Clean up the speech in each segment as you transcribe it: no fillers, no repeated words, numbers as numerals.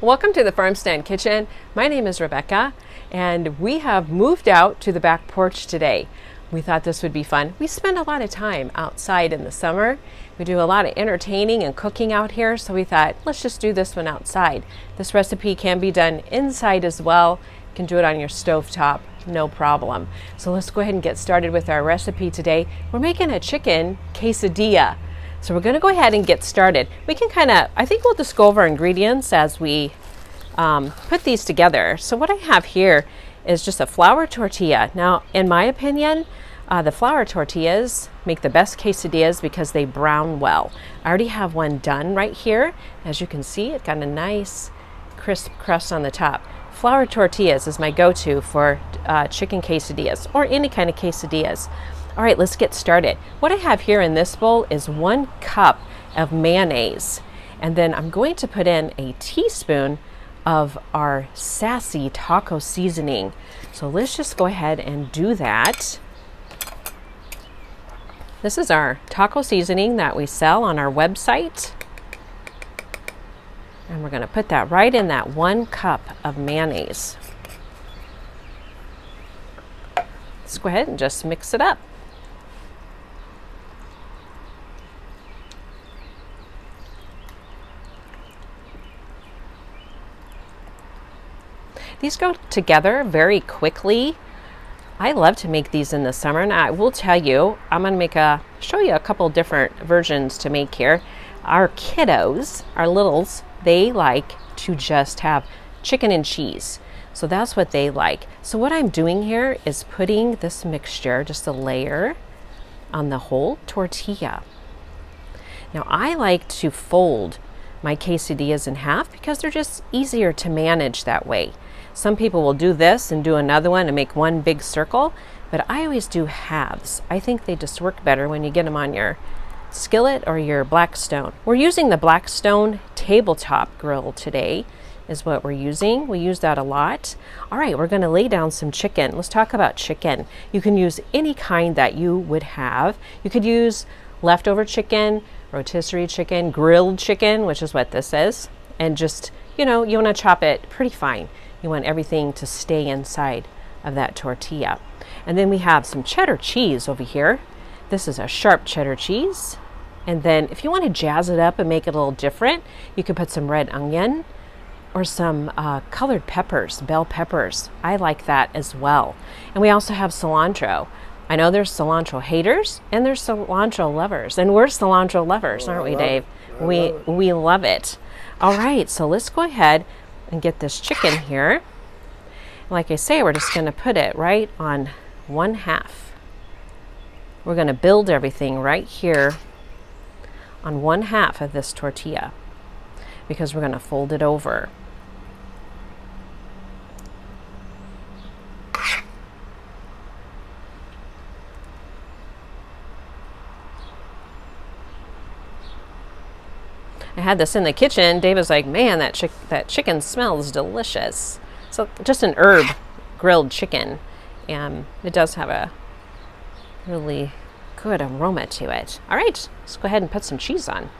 Welcome to the Farm Stand Kitchen. My name is Rebecca and we have moved out to the back porch today. We thought this would be fun. We spend a lot of time outside in the summer. We do a lot of entertaining and cooking out here, so we thought let's just do this one outside. This recipe can be done inside as well. You can do it on your stovetop, no problem. So let's go ahead and get started with our recipe today. We're making a chicken quesadilla. So we're going to go ahead and get started. We can I think we'll just go over ingredients as we put these together. So what I have here is just a flour tortilla. Now, in my opinion, the flour tortillas make the best quesadillas because they brown well. I already have one done right here. As you can see, it got a nice crisp crust on the top. Flour tortillas is my go-to for chicken quesadillas or any kind of quesadillas. All right, let's get started. What I have here in this bowl is 1 cup of mayonnaise. And then I'm going to put in a teaspoon of our Sassy taco seasoning. So let's just go ahead and do that. This is our taco seasoning that we sell on our website. And we're going to put that right in that 1 cup of mayonnaise. Let's go ahead and just mix it up. These go together very quickly. I love to make these in the summer, and I will tell you, I'm going to show you a couple different versions to make here. Our kiddos, our littles, they like to just have chicken and cheese. So that's what they like. So what I'm doing here is putting this mixture, just a layer, on the whole tortilla. Now I like to fold my quesadillas in half because they're just easier to manage that way. Some people will do this and do another one and make one big circle, but I always do halves. I think they just work better when you get them on your skillet or your Blackstone. We're using the Blackstone tabletop grill today is what we're using. We use that a lot. All right, we're gonna lay down some chicken. Let's talk about chicken. You can use any kind that you would have. You could use leftover chicken, rotisserie chicken, grilled chicken, which is what this is, and just, you wanna chop it pretty fine. You want everything to stay inside of that tortilla. And then we have some cheddar cheese over here. This is a sharp cheddar cheese. And then if you want to jazz it up and make it a little different, you can put some red onion or some colored peppers, bell peppers. I like that as well. And we also have cilantro. I know there's cilantro haters and there's cilantro lovers. And we're cilantro lovers, aren't we, Dave? We love it. All right, so let's go ahead and get this chicken here. Like I say, we're just going to put it right on 1/2. We're going to build everything right here on 1/2 of this tortilla because we're going to fold it over. I had this in the kitchen. Dave was like, man, that chicken smells delicious. So just an herb grilled chicken. And it does have a really good aroma to it. All right, let's go ahead and put some cheese on.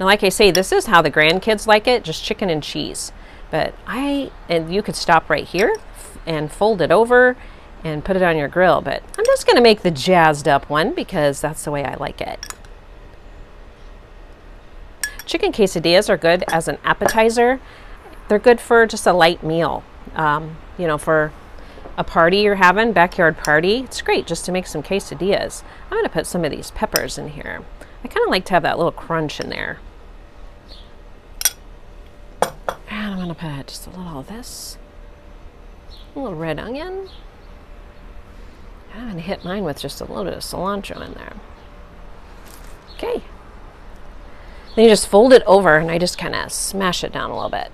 Now, like I say, this is how the grandkids like it, just chicken and cheese. But you could stop right here and fold it over and put it on your grill, but I'm just going to make the jazzed up one because that's the way I like it. Chicken quesadillas are good as an appetizer. They're good for just a light meal. For a party you're having, backyard party, it's great just to make some quesadillas. I'm going to put some of these peppers in here. I kind of like to have that little crunch in there. And I'm going to put just a little of this, a little red onion. I'm going to hit mine with just a little bit of cilantro in there. Okay. Then you just fold it over and I just kind of smash it down a little bit.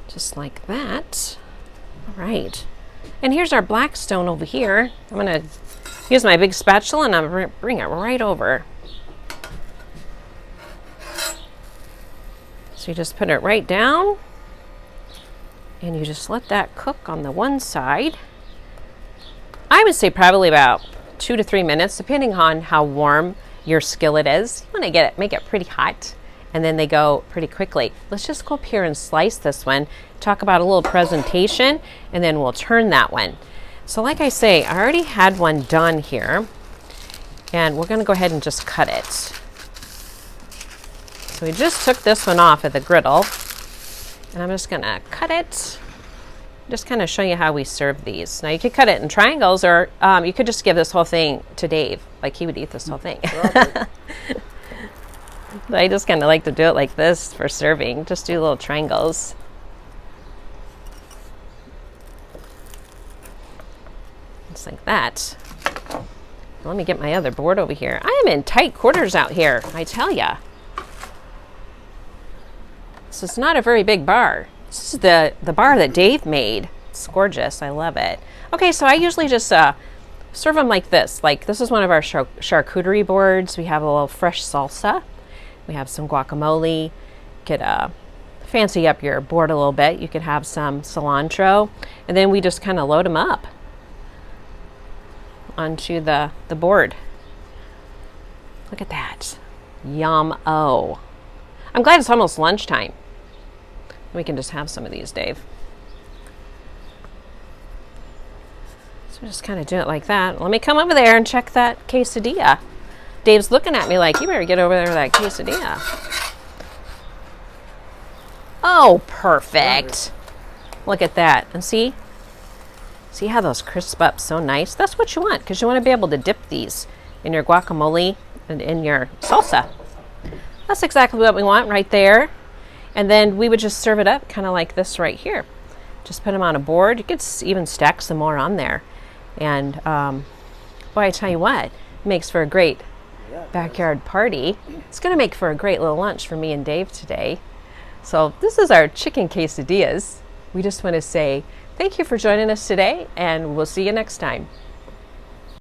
Just like that. All right. And here's our Blackstone over here. I'm going to use my big spatula and I'm going to bring it right over. So you just put it right down. And you just let that cook on the one side. I would say probably about 2 to 3 minutes, depending on how warm your skillet is. You want to make it pretty hot, and then they go pretty quickly. Let's just go up here and slice this one, talk about a little presentation, and then we'll turn that one. So like I say, I already had one done here, and we're going to go ahead and just cut it. So we just took this one off at the griddle, and I'm just going to cut it. Just kind of show you how we serve these. Now you could cut it in triangles, or you could just give this whole thing to Dave. Like he would eat this whole thing. But I just kind of like to do it like this for serving. Just do little triangles. Just like that. Let me get my other board over here. I am in tight quarters out here, I tell ya. So it's not a very big bar. This is the bar that Dave made. It's gorgeous. I love it. Okay, so I usually just serve them like this. Like this is one of our charcuterie boards. We have a little fresh salsa. We have some guacamole. You could fancy up your board a little bit. You could have some cilantro. And then we just kind of load them up onto the board. Look at that. Yum-o. I'm glad it's almost lunchtime. We can just have some of these, Dave. So just kind of do it like that. Let me come over there and check that quesadilla. Dave's looking at me like, you better get over there with that quesadilla. Oh, perfect. Look at that. And see how those crisp up so nice? That's what you want, because you want to be able to dip these in your guacamole and in your salsa. That's exactly what we want right there. And then we would just serve it up kind of like this right here. Just put them on a board. You could even stack some more on there. And boy, I tell you what, it makes for a great backyard party. It's going to make for a great little lunch for me and Dave today. So this is our chicken quesadillas. We just want to say thank you for joining us today, and we'll see you next time.